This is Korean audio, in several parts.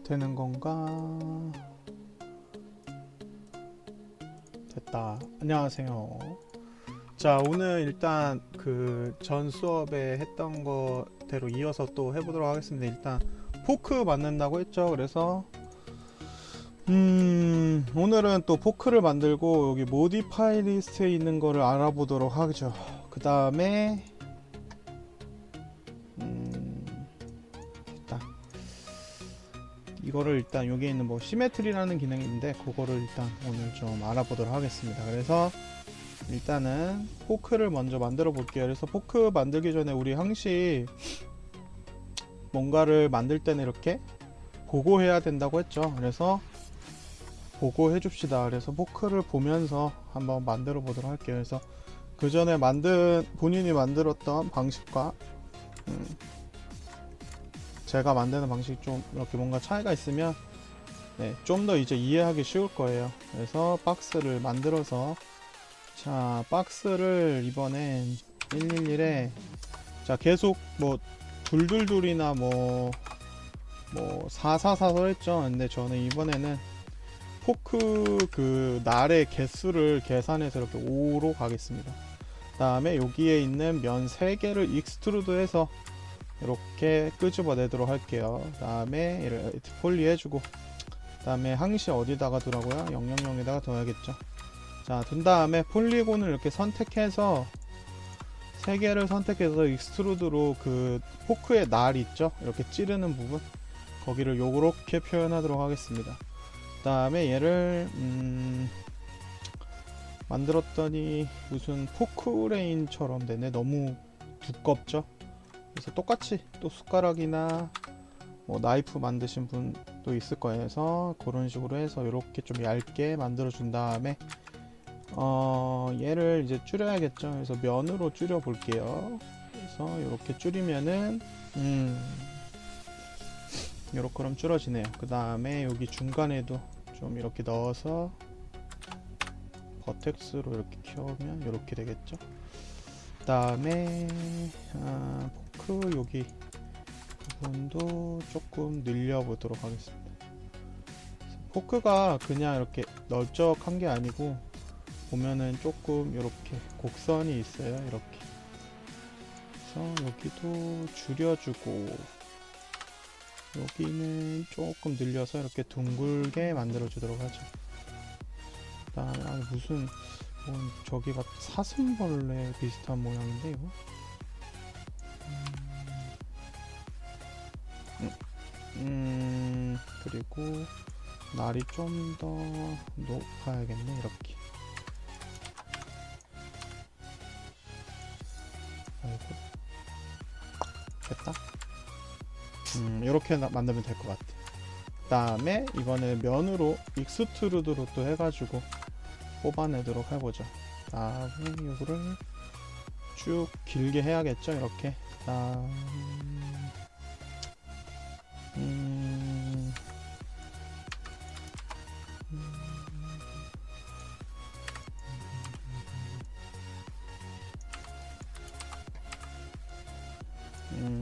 되는 건가? 됐다. 안녕하세요. 자, 오늘 일단 그 전 수업에 했던 거대로 이어서 또 해보도록 하겠습니다. 일단 포크 만든다고 했죠. 그래서 오늘은 또 포크를 만들고 여기 모디파이 리스트에 있는 거를 알아보도록 하죠. 그 다음에 이거를 일단 여기에 있는 뭐 시메트리라는 기능이 있는데 그거를 일단 오늘 좀 알아보도록 하겠습니다. 그래서 일단은 포크를 먼저 만들어 볼게요. 그래서 포크 만들기 전에 우리 항시 뭔가를 만들 때는 이렇게 보고해야 된다고 했죠. 그래서 보고해 줍시다. 그래서 포크를 보면서 한번 만들어 보도록 할게요. 그래서 그 전에 본인이 만들었던 방식과 제가 만드는 방식이 좀 이렇게 뭔가 차이가 있으면 좀 더 이제 이해하기 쉬울 거예요. 그래서 박스를 만들어서, 자, 박스를 이번엔 111에 자 계속 뭐 둘둘둘이나 뭐 444서 했죠. 근데 저는 이번에는 포크 그 날의 개수를 계산해서 이렇게 5로 가겠습니다. 그 다음에 여기에 있는 면 3개를 익스트루드해서 이렇게 끄집어 내도록 할게요. 그 다음에 이렇게 폴리 해주고, 그 다음에 항시 어디다가 두라고요? 000에다가 둬야겠죠. 자, 둔 다음에 폴리곤을 이렇게 선택해서 3개를 선택해서 익스트루드로 그 포크의 날 있죠? 이렇게 찌르는 부분, 거기를 요렇게 표현하도록 하겠습니다. 그 다음에 얘를 만들었더니 무슨 포크레인처럼 되네. 너무 두껍죠? 그래서 똑같이 또 숟가락이나 뭐 나이프 만드신 분도 있을 거예요. 그래서 그런 식으로 해서 이렇게 좀 얇게 만들어 준 다음에 얘를 이제 줄여야겠죠. 그래서 면으로 줄여 볼게요. 그래서 이렇게 줄이면은 요렇게 그럼 줄어지네요. 그 다음에 여기 중간에도 좀 이렇게 넣어서 버텍스로 이렇게 키우면 이렇게 되겠죠. 그 다음에 포크 여기 부분도 조금 늘려보도록 하겠습니다. 포크가 그냥 이렇게 넓적한 게 아니고 보면은 조금 이렇게 곡선이 있어요. 이렇게. 그래서 여기도 줄여주고 여기는 조금 늘려서 이렇게 둥글게 만들어 주도록 하죠. 그 다음에 무슨 저기가 사슴벌레 비슷한 모양인데 이거? 그리고 날이 좀 더 높아야겠네. 이렇게. 아이고. 됐다. 이렇게 만들면 될 것 같아. 그 다음에 이번에 면으로 익스트루드로 또 해가지고 뽑아내도록 해보죠. 그 다음에 이거를 쭉 길게 해야겠죠. 이렇게. 그 다음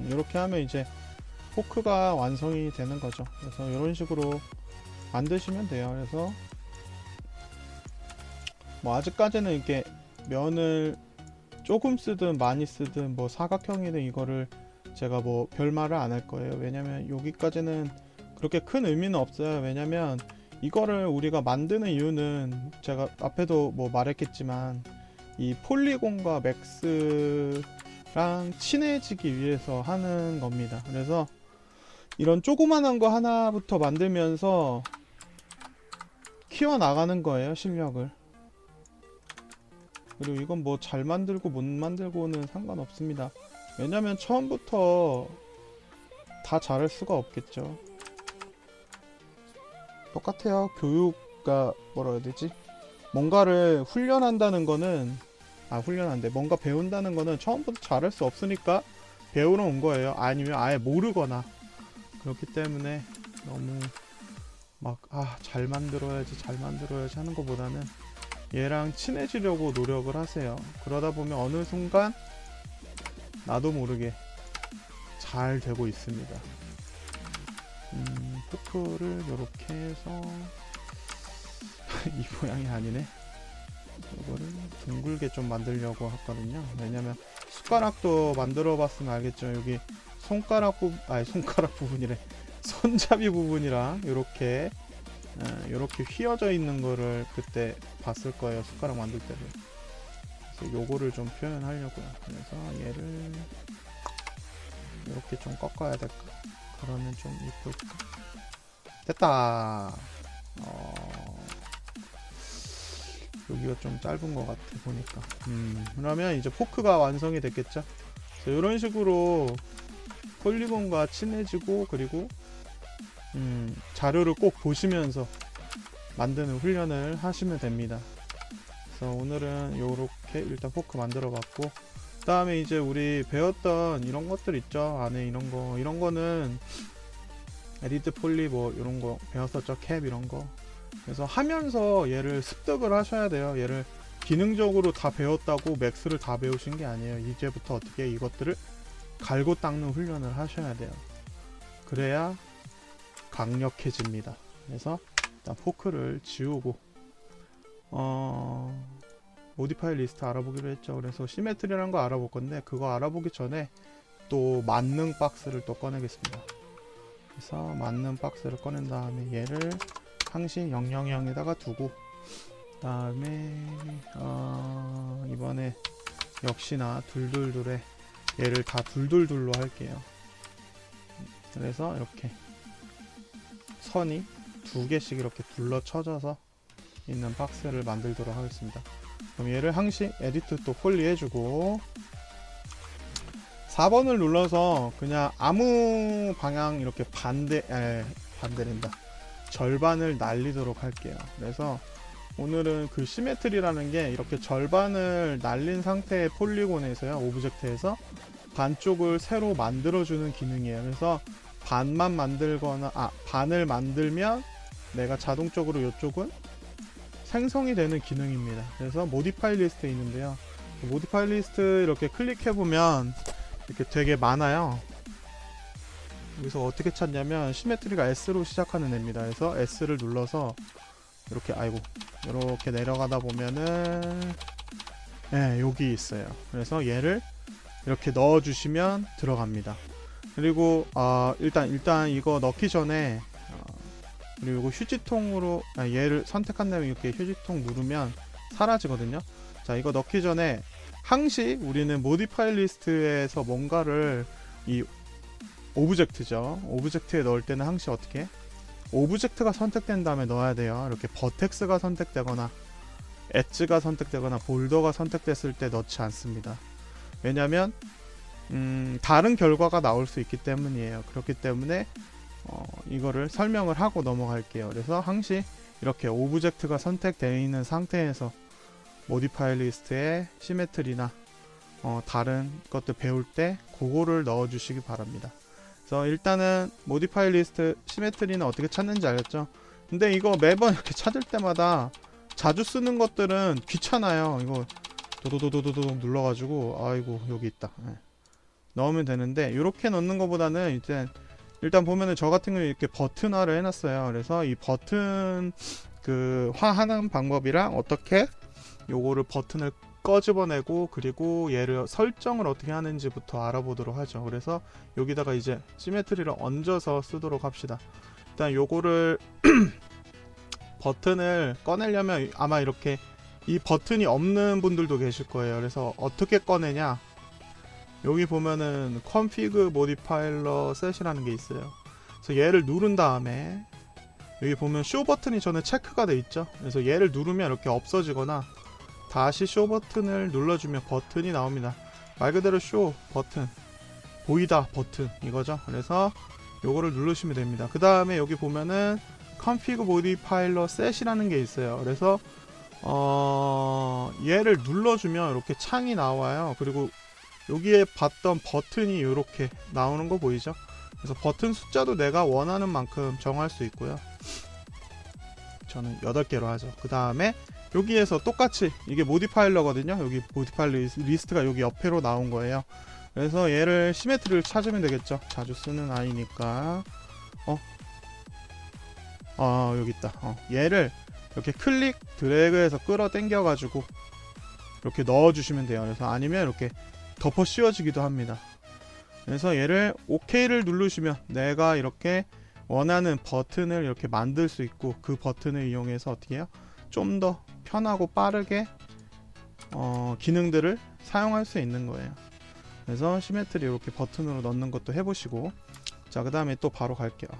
이렇게 하면 이제 포크가 완성이 되는 거죠. 그래서 이런 식으로 만드시면 돼요. 그래서 뭐 아직까지는 이렇게 면을 조금 쓰든 많이 쓰든 뭐 사각형이든 이거를 제가 뭐 별말을 안 할 거예요. 왜냐면 여기까지는 그렇게 큰 의미는 없어요. 왜냐면 이거를 우리가 만드는 이유는 제가 앞에도 뭐 말했겠지만 이 폴리곤과 맥스랑 친해지기 위해서 하는 겁니다. 그래서 이런 조그만한 거 하나부터 만들면서 키워나가는 거예요, 실력을. 그리고 이건 뭐 잘 만들고 못 만들고는 상관없습니다. 왜냐면 처음부터 다 잘할 수가 없겠죠. 똑같아요. 교육가 뭐라 해야 되지? 뭔가를 훈련한다는 거는 뭔가 배운다는 거는 처음부터 잘할 수 없으니까 배우러 온 거예요. 아니면 아예 모르거나. 그렇기 때문에 너무 막 잘 만들어야지 하는 것보다는 얘랑 친해지려고 노력을 하세요. 그러다 보면 어느 순간 나도 모르게 잘 되고 있습니다. 포크를 이렇게 해서 이 모양이 아니네. 이거를 둥글게 좀 만들려고 했거든요. 왜냐면 숟가락도 만들어 봤으면 알겠죠. 여기 손가락 부분이래. 손잡이 부분이랑 이렇게 휘어져 있는 거를 그때 봤을 거예요. 숟가락 만들 때도. 그래서 요거를 좀 표현하려고요. 그래서 얘를 이렇게 좀 꺾어야 될까? 그러면 좀 이쁠까? 됐다. 여기가 좀 짧은 것 같아 보니까. 그러면 이제 포크가 완성이 됐겠죠. 이런 식으로 폴리곤과 친해지고, 그리고 자료를 꼭 보시면서 만드는 훈련을 하시면 됩니다. 그래서 오늘은 요렇게 일단 포크 만들어 봤고, 그 다음에 이제 우리 배웠던 이런 것들 있죠. 안에 이런 거는 리드 폴리 뭐 이런 거 배웠었죠. 캡 이런 거. 그래서 하면서 얘를 습득을 하셔야 돼요. 얘를 기능적으로 다 배웠다고 맥스를 다 배우신 게 아니에요. 이제부터 어떻게 이것들을 갈고 닦는 훈련을 하셔야 돼요. 그래야 강력해집니다. 그래서 일단 포크를 지우고 모디파이 리스트 알아보기로 했죠. 그래서 시메트리라는 거 알아볼 건데, 그거 알아보기 전에 또 만능 박스를 또 꺼내겠습니다. 그래서 만능 박스를 꺼낸 다음에 얘를 항시 000에다가 두고, 그 다음에 이번에 역시나 둘둘둘에 얘를 다 둘둘둘로 할게요. 그래서 이렇게 선이 두 개씩 이렇게 둘러 쳐져서 있는 박스를 만들도록 하겠습니다. 그럼 얘를 항시 에디트 또 폴리 해주고, 4번을 눌러서 그냥 아무 방향 이렇게 반대된다. 절반을 날리도록 할게요. 그래서 오늘은 그 시메트리라는 게 이렇게 절반을 날린 상태의 폴리곤에서요, 오브젝트에서 반쪽을 새로 만들어주는 기능이에요. 그래서 반만 만들거나, 반을 만들면 내가 자동적으로 이쪽은 생성이 되는 기능입니다. 그래서 모디파이 리스트에 있는데요. 모디파이 리스트 이렇게 클릭해보면 이렇게 되게 많아요. 여기서 어떻게 찾냐면 시메트리가 S로 시작하는 애입니다. 그래서 S를 눌러서 이렇게 이렇게 내려가다 보면은 여기 있어요. 그래서 얘를 이렇게 넣어주시면 들어갑니다. 그리고 일단 이거 넣기 전에 그리고 이거 휴지통으로 얘를 선택한 다음에 이렇게 휴지통 누르면 사라지거든요. 자, 이거 넣기 전에 항시 우리는 모디파이 리스트에서 뭔가를 이 오브젝트죠. 오브젝트에 넣을 때는 항시 어떻게? 오브젝트가 선택된 다음에 넣어야 돼요. 이렇게 버텍스가 선택되거나 엣지가 선택되거나 볼더가 선택됐을 때 넣지 않습니다. 왜냐면 다른 결과가 나올 수 있기 때문이에요. 그렇기 때문에 이거를 설명을 하고 넘어갈게요. 그래서 항시 이렇게 오브젝트가 선택되어 있는 상태에서 모디파이 리스트에 시메트리나 다른 것들 배울 때 그거를 넣어 주시기 바랍니다. 그래서 일단은 모디파이 리스트 시메트리는 어떻게 찾는지 알겠죠? 근데 이거 매번 이렇게 찾을 때마다 자주 쓰는 것들은 귀찮아요. 이거 도도도도도도 눌러가지고 여기 있다. 넣으면 되는데, 이렇게 넣는 것보다는 이제 일단 보면은 저 같은 경우에 이렇게 버튼화를 해놨어요. 그래서 이 버튼 화하는 방법이랑 어떻게 요거를 버튼을 꺼집어내고, 그리고 얘를 설정을 어떻게 하는지부터 알아보도록 하죠. 그래서 여기다가 이제 시메트리를 얹어서 쓰도록 합시다. 일단 요거를 버튼을 꺼내려면 아마 이렇게 이 버튼이 없는 분들도 계실 거예요. 그래서 어떻게 꺼내냐, 여기 보면은 config modifier set이라는 게 있어요. 그래서 얘를 누른 다음에 여기 보면 show 버튼이 저는 체크가 돼 있죠. 그래서 얘를 누르면 이렇게 없어지거나, 다시 쇼 버튼을 눌러주면 버튼이 나옵니다. 말 그대로 쇼 버튼, 보이다 버튼 이거죠. 그래서 요거를 누르시면 됩니다. 그 다음에 여기 보면은 config modifier set이라는 게 있어요. 그래서 얘를 눌러주면 이렇게 창이 나와요. 그리고 여기에 봤던 버튼이 이렇게 나오는 거 보이죠? 그래서 버튼 숫자도 내가 원하는 만큼 정할 수 있고요. 저는 8개로 하죠. 그 다음에 여기에서 똑같이 이게 모디파일러거든요. 여기 모디파일러 리스트가 여기 옆에로 나온 거예요. 그래서 얘를 시메트리를 찾으면 되겠죠. 자주 쓰는 아이니까 여기 있다. 얘를 이렇게 클릭 드래그해서 끌어당겨 가지고 이렇게 넣어주시면 돼요. 그래서 아니면 이렇게 덮어 씌워지기도 합니다. 그래서 얘를 OK를 누르시면 내가 이렇게 원하는 버튼을 이렇게 만들 수 있고, 그 버튼을 이용해서 어떻게 해요? 좀 더 편하고 빠르게 기능들을 사용할 수 있는 거예요. 그래서 시메트리 이렇게 버튼으로 넣는 것도 해보시고, 자, 그 다음에 또 바로 갈게요.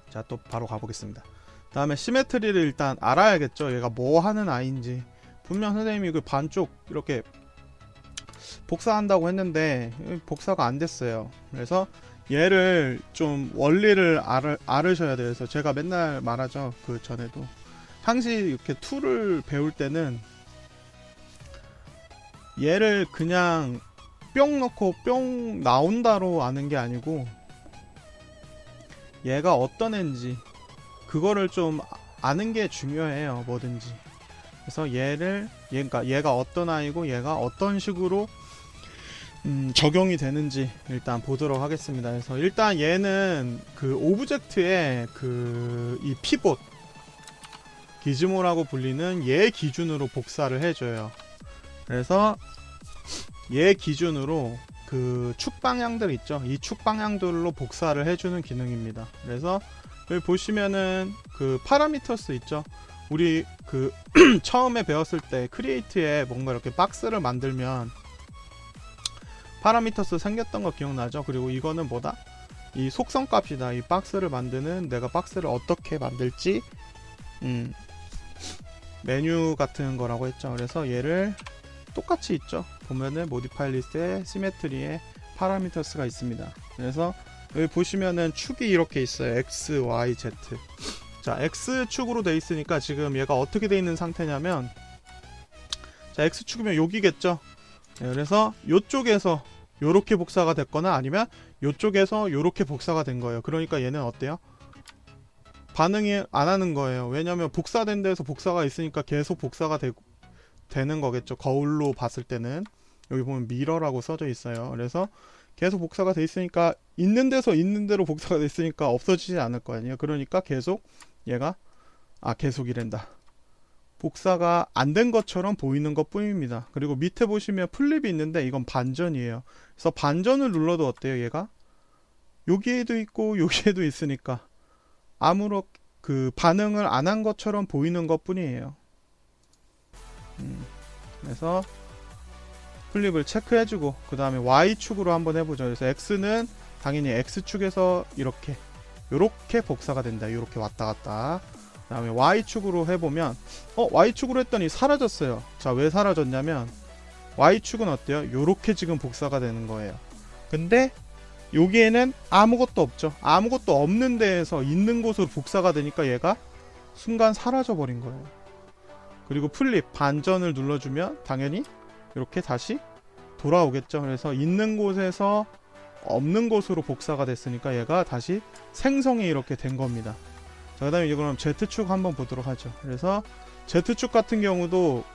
자, 또 바로 가보겠습니다. 다음에 시메트리를 일단 알아야겠죠. 얘가 뭐 하는 아이인지. 분명 선생님이 그 반쪽 이렇게 복사한다고 했는데 복사가 안 됐어요. 그래서 얘를 좀 원리를 알으셔야 돼요. 그래서 제가 맨날 말하죠. 그 전에도 항시 이렇게 툴을 배울 때는 얘를 그냥 뿅 넣고 뿅 나온다로 아는 게 아니고, 얘가 어떤 애인지 그거를 좀 아는 게 중요해요. 뭐든지. 그래서 얘가 어떤 아이고 얘가 어떤 식으로 적용이 되는지 일단 보도록 하겠습니다. 그래서 일단 얘는 그 오브젝트의 이 피봇 기즈모라고 불리는 얘 기준으로 복사를 해줘요. 그래서 얘 기준으로 그 축 방향들 있죠. 이 축 방향들로 복사를 해주는 기능입니다. 그래서 여기 보시면은 그 파라미터스 있죠. 우리 그 처음에 배웠을 때 크리에이트에 뭔가 이렇게 박스를 만들면 파라미터스 생겼던 거 기억나죠? 그리고 이거는 뭐다? 이 속성 값이다. 이 박스를 만드는, 내가 박스를 어떻게 만들지 메뉴 같은 거라고 했죠. 그래서 얘를 똑같이 있죠. 보면은 모디파이 리스트에 시메트리에 파라미터스가 있습니다. 그래서 여기 보시면은 축이 이렇게 있어요. X, Y, Z. 자, X축으로 돼 있으니까 지금 얘가 어떻게 돼 있는 상태냐면, 자, X축이면 여기겠죠. 네, 그래서 요쪽에서 요렇게 복사가 됐거나 아니면 요쪽에서 요렇게 복사가 된 거예요. 그러니까 얘는 어때요? 반응이 안 하는 거예요. 왜냐면 복사된 데서 복사가 있으니까 계속 복사가 되는 거겠죠. 거울로 봤을 때는. 여기 보면 미러라고 써져 있어요. 그래서 계속 복사가 돼 있으니까 있는 데서 있는 대로 복사가 돼 있으니까 없어지지 않을 거 아니에요. 그러니까 계속 얘가 계속이란다. 복사가 안 된 것처럼 보이는 것 뿐입니다. 그리고 밑에 보시면 플립이 있는데 이건 반전이에요. 그래서 반전을 눌러도 어때요? 얘가 여기에도 있고 여기에도 있으니까 아무런 그 반응을 안 한 것처럼 보이는 것 뿐이에요. 그래서 플립을 체크해주고 그 다음에 Y축으로 한번 해보죠. 그래서 X는 당연히 X축에서 이렇게 복사가 된다. 이렇게 왔다 갔다. 그 다음에 Y축으로 해보면 Y축으로 했더니 사라졌어요. 자, 왜 사라졌냐면 Y축은 어때요? 요렇게 지금 복사가 되는 거예요. 근데 여기에는 아무것도 없죠. 아무것도 없는 데에서 있는 곳으로 복사가 되니까 얘가 순간 사라져 버린 거예요. 그리고 플립 반전을 눌러주면 당연히 이렇게 다시 돌아오겠죠. 그래서 있는 곳에서 없는 곳으로 복사가 됐으니까 얘가 다시 생성이 이렇게 된 겁니다. 자, 그 다음에 이제 그럼 Z축 한번 보도록 하죠. 그래서 Z축 같은 경우도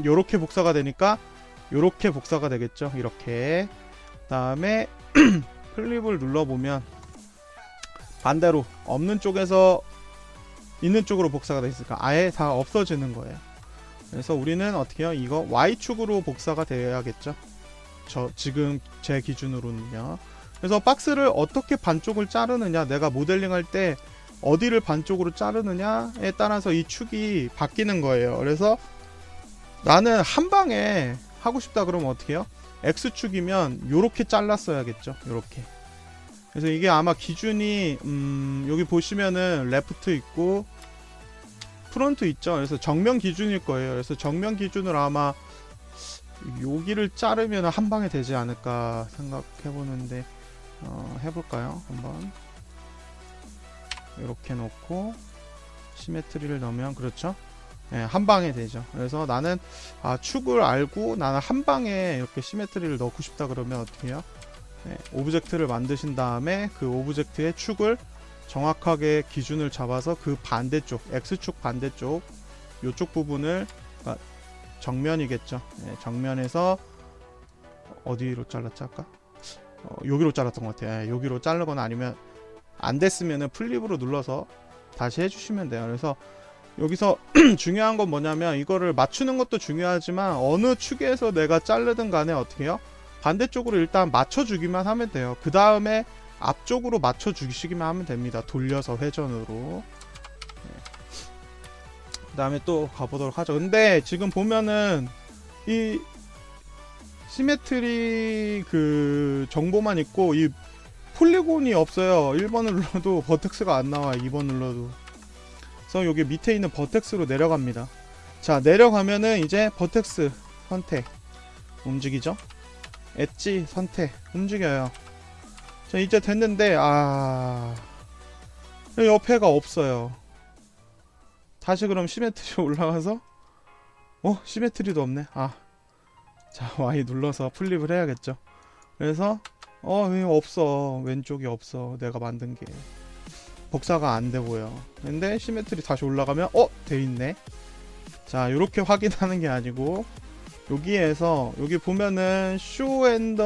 요렇게 복사가 되니까 요렇게 복사가 되겠죠. 이렇게. 그 다음에 플립을 눌러보면 반대로 없는 쪽에서 있는 쪽으로 복사가 되어 있으니까 아예 다 없어지는 거예요. 그래서 우리는 어떻게 해요? 이거 Y축으로 복사가 되어야겠죠. 지금 제 기준으로는요. 그래서 박스를 어떻게 반쪽을 자르느냐, 내가 모델링 할 때 어디를 반쪽으로 자르느냐에 따라서 이 축이 바뀌는 거예요. 그래서 나는 한 방에 하고 싶다 그러면 어떻게 해요? X축이면 요렇게 잘랐어야겠죠. 요렇게. 그래서 이게 아마 기준이 여기 보시면은 레프트 있고 프론트 있죠. 그래서 정면 기준일 거예요. 그래서 정면 기준으로 아마 여기를 자르면 한 방에 되지 않을까 생각해 보는데 해볼까요? 한번 이렇게 놓고 시메트리를 넣으면 그렇죠? 네, 한 방에 되죠. 그래서 나는 축을 알고 나는 한 방에 이렇게 시메트리를 넣고 싶다 그러면 어떻게 해요? 네, 오브젝트를 만드신 다음에 그 오브젝트의 축을 정확하게 기준을 잡아서 그 반대쪽 X축 반대쪽 요쪽 부분을 정면이겠죠. 네, 정면에서 어디로 잘랐지 아까? 여기로 잘랐던 것 같아요. 예, 여기로 자르거나 아니면 안 됐으면은 플립으로 눌러서 다시 해주시면 돼요. 그래서 여기서 중요한 건 뭐냐면 이거를 맞추는 것도 중요하지만 어느 축에서 내가 자르든 간에 어떻게 해요? 반대쪽으로 일단 맞춰주기만 하면 돼요. 그 다음에 앞쪽으로 맞춰주시기만 하면 됩니다. 돌려서 회전으로. 그 다음에 또 가보도록 하죠. 근데 지금 보면은 이 시메트리 그 정보만 있고 이 폴리곤이 없어요. 1번 눌러도 버텍스가 안 나와요. 2번 눌러도. 그래서 여기 밑에 있는 버텍스로 내려갑니다. 자, 내려가면은 이제 버텍스 선택 움직이죠. 엣지 선택 움직여요. 자, 이제 됐는데 옆에가 없어요. 다시 그럼 시메트리 올라가서 시메트리도 없네. 자, Y 눌러서 플립을 해야겠죠. 그래서 왜 없어. 왼쪽이 없어. 내가 만든 게 복사가 안 돼 보여. 근데 시메트리 다시 올라가면 돼 있네. 자, 요렇게 확인하는 게 아니고 여기에서 여기 보면은 show and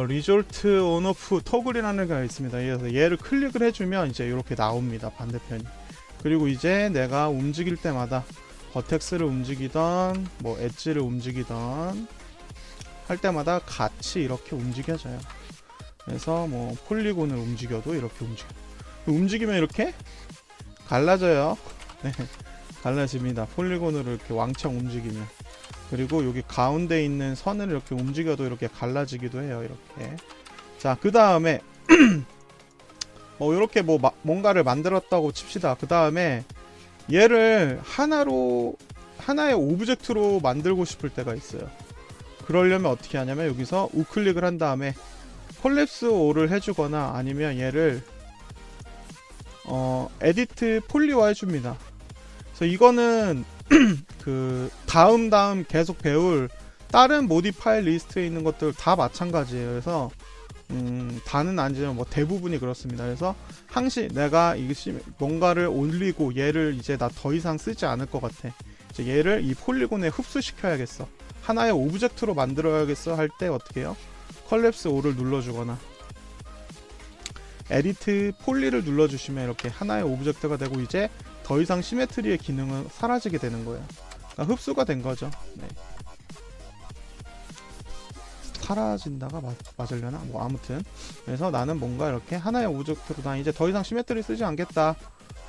result on off toggle이라는 게 있습니다. 그래서 얘를 클릭을 해주면 이제 이렇게 나옵니다. 반대편이. 그리고 이제 내가 움직일 때마다 버텍스를 움직이던 뭐 엣지를 움직이던 할 때마다 같이 이렇게 움직여져요. 그래서 뭐 폴리곤을 움직여도 이렇게 움직이면 이렇게 갈라져요. 네, 갈라집니다. 폴리곤으로 이렇게 왕창 움직이면. 그리고 여기 가운데 있는 선을 이렇게 움직여도 이렇게 갈라지기도 해요. 이렇게. 자, 그 다음에 이렇게 뭔가를 만들었다고 칩시다. 그 다음에 얘를 하나의 오브젝트로 만들고 싶을 때가 있어요. 그러려면 어떻게 하냐면 여기서 우클릭을 한 다음에 콜랩스 올을 해주거나 아니면 얘를 에디트 폴리화 해줍니다. 그래서 이거는 그 다음 계속 배울 다른 모디파일 리스트에 있는 것들 다 마찬가지예요. 그래서 다는 아니지만 뭐 대부분이 그렇습니다. 그래서 항시 내가 뭔가를 올리고 얘를 이제 나 더 이상 쓰지 않을 것 같아. 이제 얘를 이 폴리곤에 흡수시켜야겠어. 하나의 오브젝트로 만들어야겠어 할 때 어떻게 해요? 컬랩스 5를 눌러주거나 에디트 폴리를 눌러주시면 이렇게 하나의 오브젝트가 되고 이제 더 이상 시메트리의 기능은 사라지게 되는 거예요. 그러니까 흡수가 된 거죠. 네. 사라진다가 맞으려나? 뭐 아무튼 그래서 나는 뭔가 이렇게 하나의 오브젝트로 나 이제 더 이상 시메트리 쓰지 않겠다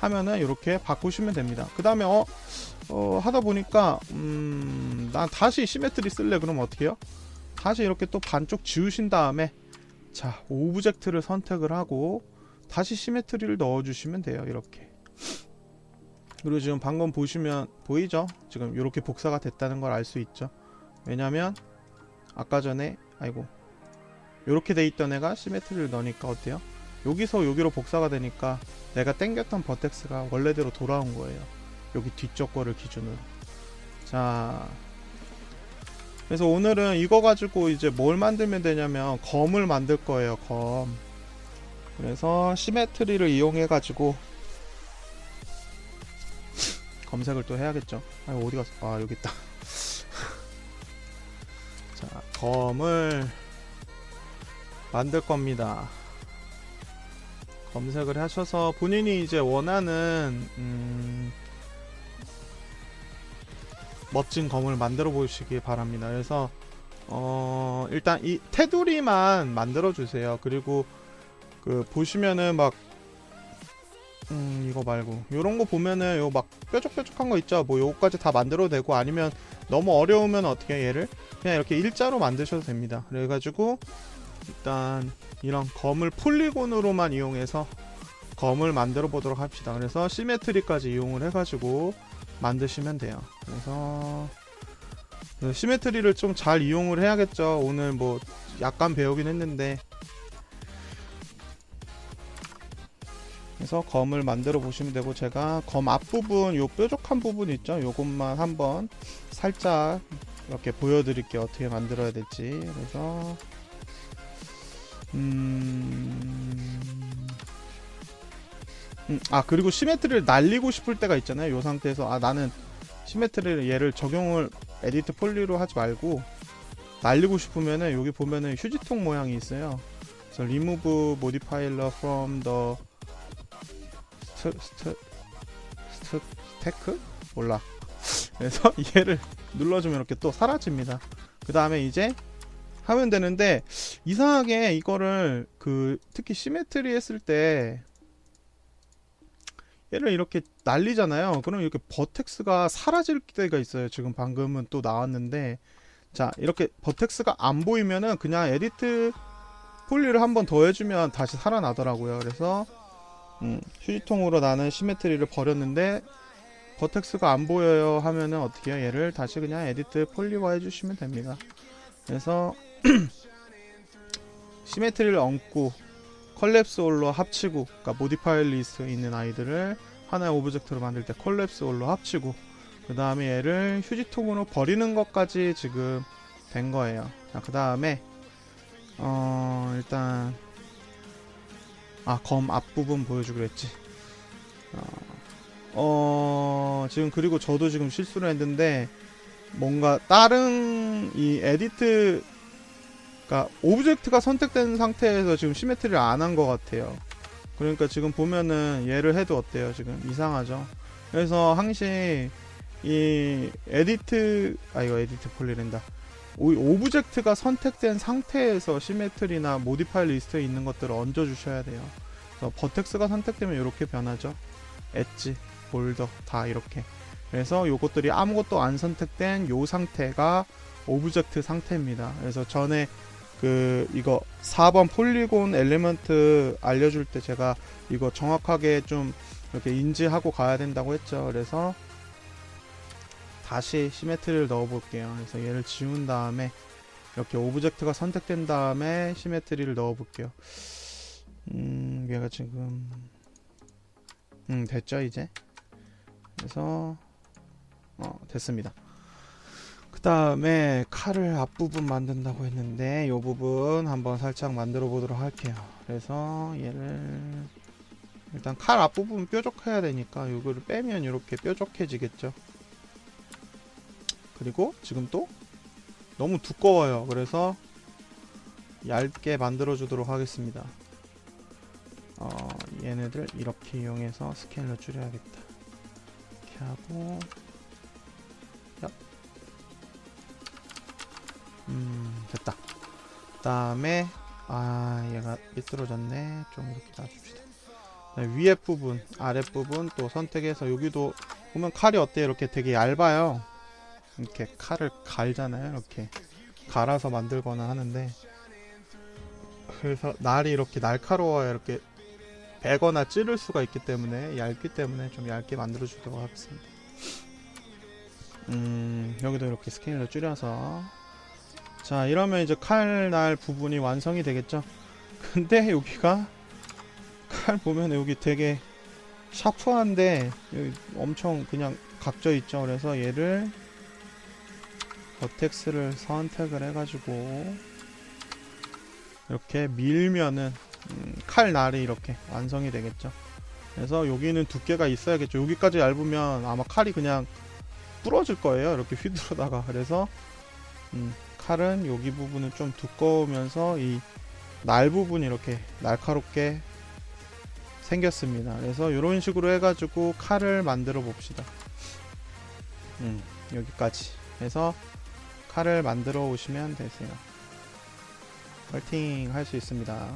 하면은 이렇게 바꾸시면 됩니다. 그 다음에 하다 보니까 난 다시 시메트리 쓸래. 그러면 어떻게 해요? 다시 이렇게 또 반쪽 지우신 다음에 자, 오브젝트를 선택을 하고 다시 시메트리를 넣어주시면 돼요. 이렇게. 그리고 지금 방금 보시면 보이죠? 지금 이렇게 복사가 됐다는 걸 알 수 있죠. 왜냐면 아까 전에 이렇게 돼 있던 애가 시메트리를 넣으니까 어때요? 여기서 여기로 복사가 되니까 내가 땡겼던 버텍스가 원래대로 돌아온 거예요. 여기 뒤쪽 거를 기준으로. 자, 그래서 오늘은 이거 가지고 이제 뭘 만들면 되냐면 검을 만들 거예요. 검. 그래서 시메트리를 이용해 가지고 검색을 또 해야겠죠. 어디 갔어? 여기 있다. 자, 검을 만들 겁니다. 검색을 하셔서 본인이 이제 원하는 멋진 검을 만들어 보시기 바랍니다. 그래서 일단 이 테두리만 만들어 주세요. 그리고 그 보시면은 막 이거 말고 요런 거 보면은 요 막 뾰족뾰족한 거 있죠. 뭐 요거까지 다 만들어도 되고 아니면 너무 어려우면 어떻게 해, 얘를 그냥 이렇게 일자로 만드셔도 됩니다. 그래가지고 일단 이런 검을 폴리곤으로만 이용해서 검을 만들어 보도록 합시다. 그래서 시메트리까지 이용을 해가지고 만드시면 돼요. 그래서 시메트리를 좀 잘 이용을 해야겠죠. 오늘 뭐 약간 배우긴 했는데. 그래서 검을 만들어 보시면 되고 제가 검 앞부분 요 뾰족한 부분 있죠. 요것만 한번 살짝 이렇게 보여드릴게요. 어떻게 만들어야 될지. 그래서 그리고 시메트리를 날리고 싶을 때가 있잖아요. 요 상태에서 나는 시메트리를 얘를 적용을 에디트 폴리로 하지 말고 날리고 싶으면은 여기 보면은 휴지통 모양이 있어요. 그래서 remove modifier from the stack? 몰라. 그래서 얘를 눌러주면 이렇게 또 사라집니다. 그 다음에 이제 하면 되는데, 이상하게 이거를 특히 시메트리 했을 때 얘를 이렇게 날리잖아요. 그럼 이렇게 버텍스가 사라질 때가 있어요. 지금 방금은 또 나왔는데, 자, 이렇게 버텍스가 안 보이면은 그냥 에디트 폴리를 한번 더 해주면 다시 살아나더라고요. 그래서 휴지통으로 나는 시메트리를 버렸는데 버텍스가 안 보여요 하면은 어떻게 해요? 얘를 다시 그냥 에디트 폴리화 해주시면 됩니다. 그래서 시메트리를 얹고 컬랩스 올로 합치고, 그러니까 모디파이 리스트에 있는 아이들을 하나의 오브젝트로 만들 때 컬랩스 올로 합치고, 그 다음에 얘를 휴지통으로 버리는 것까지 지금 된 거예요. 자, 그 다음에 일단 검 앞부분 보여주기로 했지. 지금 그리고 저도 지금 실수를 했는데, 뭔가 다른 이 에디트, 그러니까 오브젝트가 선택된 상태에서 지금 시메트리를 안 한 것 같아요. 그러니까 지금 보면은 얘를 해도 어때요? 지금 이상하죠? 그래서 항시 이 에디트, 이거 에디트 폴리랜다. 오브젝트가 선택된 상태에서 시메트리나 모디파이 리스트에 있는 것들을 얹어 주셔야 돼요. 그래서 버텍스가 선택되면 이렇게 변하죠. 엣지, 볼더 다 이렇게. 그래서 요것들이 아무것도 안 선택된 요 상태가 오브젝트 상태입니다. 그래서 전에 이거 4번 폴리곤 엘리먼트 알려줄 때 제가 이거 정확하게 좀 이렇게 인지하고 가야 된다고 했죠. 그래서 다시 시메트리를 넣어 볼게요. 그래서 얘를 지운 다음에 이렇게 오브젝트가 선택된 다음에 시메트리를 넣어 볼게요. 얘가 지금 됐죠 이제. 그래서 됐습니다. 그 다음에 칼을 앞부분 만든다고 했는데, 이 부분 한번 살짝 만들어 보도록 할게요. 그래서 얘를 일단 칼 앞부분 뾰족해야 되니까 이거를 빼면 이렇게 뾰족해지겠죠. 그리고 지금 또 너무 두꺼워요. 그래서 얇게 만들어 주도록 하겠습니다. 얘네들 이렇게 이용해서 스케일러 줄여야겠다. 이렇게 하고, 됐다. 그 다음에 얘가 삐뚤어졌네. 좀 이렇게 놔줍시다. 위에 부분, 아래 부분 또 선택해서, 여기도 보면 칼이 어때요? 이렇게 되게 얇아요. 이렇게 칼을 갈잖아요. 이렇게 갈아서 만들거나 하는데, 그래서 날이 이렇게 날카로워야 이렇게 베거나 찌를 수가 있기 때문에, 얇기 때문에 좀 얇게 만들어 주도록 하겠습니다. 여기도 이렇게 스케일을 줄여서, 자, 이러면 이제 칼날 부분이 완성이 되겠죠. 근데 여기가 칼 보면 여기 되게 샤프한데 여기 엄청 그냥 각져 있죠. 그래서 얘를 버텍스를 선택을 해가지고 이렇게 밀면은 칼날이 이렇게 완성이 되겠죠. 그래서 여기는 두께가 있어야겠죠. 여기까지 얇으면 아마 칼이 그냥 부러질 거예요. 이렇게 휘두르다가. 그래서 칼은 여기 부분은 좀 두꺼우면서 이 날 부분이 이렇게 날카롭게 생겼습니다. 그래서 이런 식으로 해가지고 칼을 만들어 봅시다. 여기까지 해서 칼을 만들어 오시면 되세요. 파이팅 할 수 있습니다.